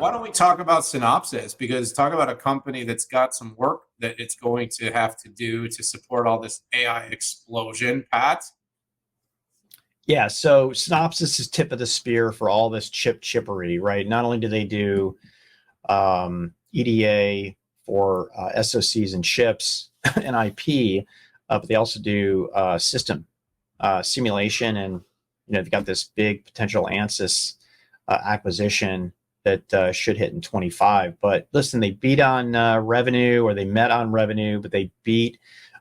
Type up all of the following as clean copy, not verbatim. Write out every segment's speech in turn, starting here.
Why don't we talk about Synopsys? Because talk about a company that's got some work that it's going to have to do to support all this AI explosion, Pat. Yeah, so Synopsys is tip of the spear for all this chippery, right? Not only do they do EDA for SoCs and chips and IP, but they also do system simulation, and they've got this big potential ANSYS acquisition that should hit in 25. But listen, they beat on revenue, or they met on revenue, but they beat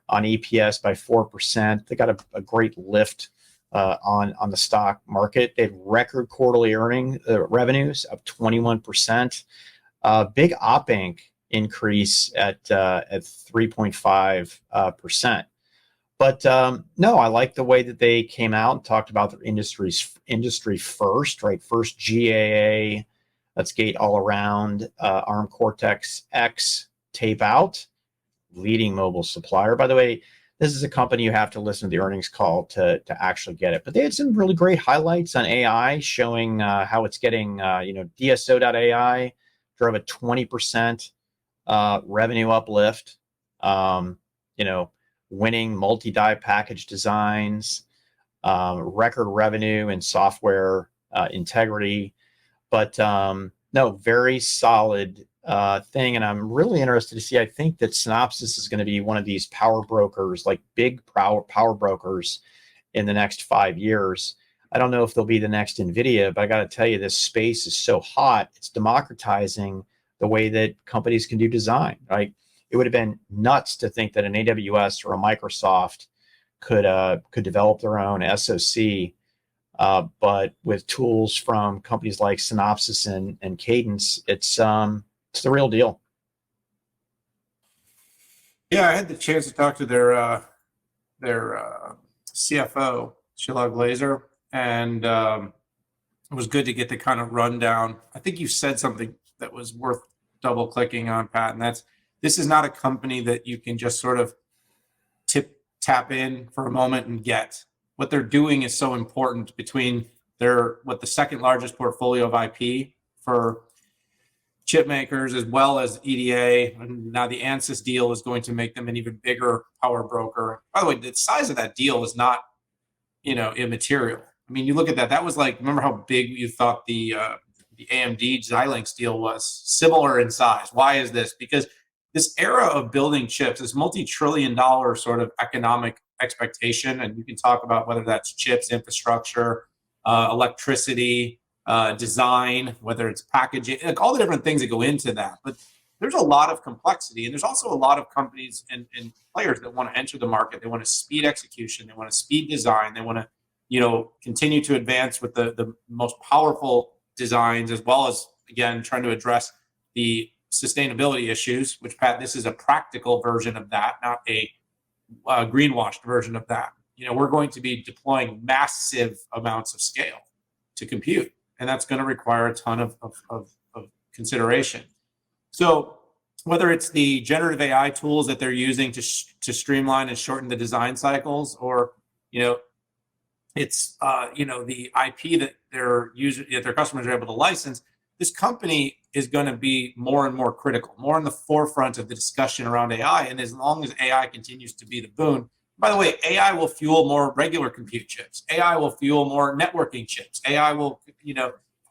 on EPS by 4%. They got a great lift on the stock market. They had record quarterly revenues of 21%. Big op inc increase at 3.5%. But no, I like the way that they came out and talked about their industry first, right? First GAA, that's gate all around, ARM Cortex X tape out, leading mobile supplier. By the way, this is a company you have to listen to the earnings call to actually get it. But they had some really great highlights on AI, showing how it's getting, DSO.ai drove a 20% revenue uplift, winning multi-die package designs, record revenue and software integrity. But no, very solid thing. And I'm really interested to see, I think that Synopsys is going to be one of these power brokers, like big power brokers in the next 5 years. I don't know if they'll be the next NVIDIA, but I got to tell you, this space is so hot. It's democratizing the way that companies can do design, right? It would have been nuts to think that an AWS or a Microsoft could develop their own SoC. But with tools from companies like Synopsys and Cadence, it's the real deal. Yeah, I had the chance to talk to their CFO, Sheila Glazer, and it was good to get the kind of rundown. I think you said something that was worth double clicking on, Pat, and this is not a company that you can just sort of tap in for a moment and get. What they're doing is so important between the second largest portfolio of IP for chip makers, as well as EDA. And now the ANSYS deal is going to make them an even bigger power broker. By the way, the size of that deal is not, immaterial. I mean, you look at that. That was like, remember how big you thought the AMD Xilinx deal was? Similar in size. Why is this? Because this era of building chips, this multi-trillion-dollar sort of economic expectation, and you can talk about whether that's chips, infrastructure, electricity, design, whether it's packaging, like all the different things that go into that. But there's a lot of complexity, and there's also a lot of companies and players that want to enter the market. They want to speed execution, they want to speed design, they want to, continue to advance with the most powerful designs, as well as, again, trying to address the sustainability issues, which, Pat, this is a practical version of that, not a greenwashed version of that. We're going to be deploying massive amounts of scale to compute, and that's going to require a ton of consideration. So whether it's the generative AI tools that they're using to streamline and shorten the design cycles, or it's the IP that their customers are able to license, this company is going to be more and more critical, more in the forefront of the discussion around AI. And as long as AI continues to be the boon, by the way, AI will fuel more regular compute chips. AI will fuel more networking chips. AI will,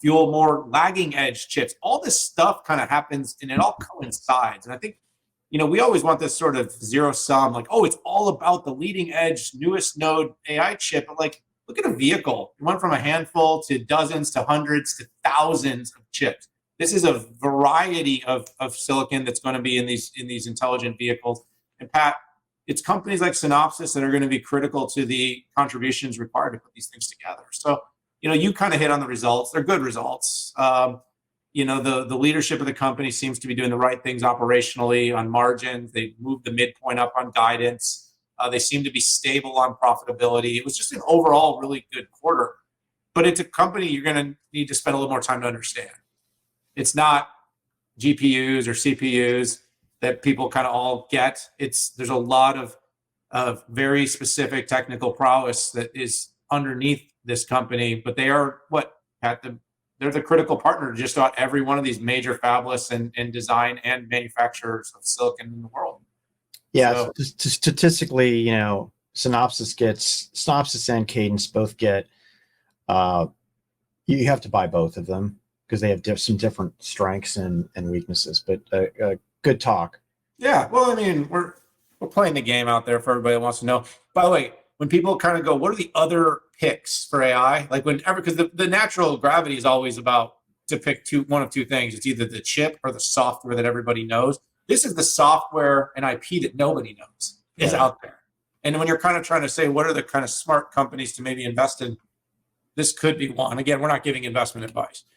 fuel more lagging edge chips. All this stuff kind of happens, and it all coincides. And I think, we always want this sort of zero sum, like, oh, it's all about the leading edge, newest node AI chip. But like, look at a vehicle. It went from a handful to dozens to hundreds to thousands of chips. This is a variety of silicon that's going to be in these intelligent vehicles. And Pat, it's companies like Synopsys that are going to be critical to the contributions required to put these things together. So, you kind of hit on the results. They're good results. The leadership of the company seems to be doing the right things operationally on margins. They moved the midpoint up on guidance. They seem to be stable on profitability. It was just an overall really good quarter. But it's a company you're going to need to spend a little more time to understand. It's not GPUs or CPUs that people kind of all get. There's a lot of very specific technical prowess that is underneath this company. But they are, Pat, the they're the critical partner to just about every one of these major fabless and design and manufacturers of silicon in the world. Yeah, So, statistically, you know, Synopsys and Cadence both get. You have to buy both of them because they have some different strengths and weaknesses. But good talk. yeah, well, I mean, we're playing the game out there for everybody that wants to know. By the way, when people kind of go, what are the other picks for AI? Like whenever, because the natural gravity is always about to pick one of two things. It's either the chip or the software that everybody knows. This is the software and IP that nobody knows is out there. And when you're kind of trying to say, what are the kind of smart companies to maybe invest in? This could be one. Again, we're not giving investment advice.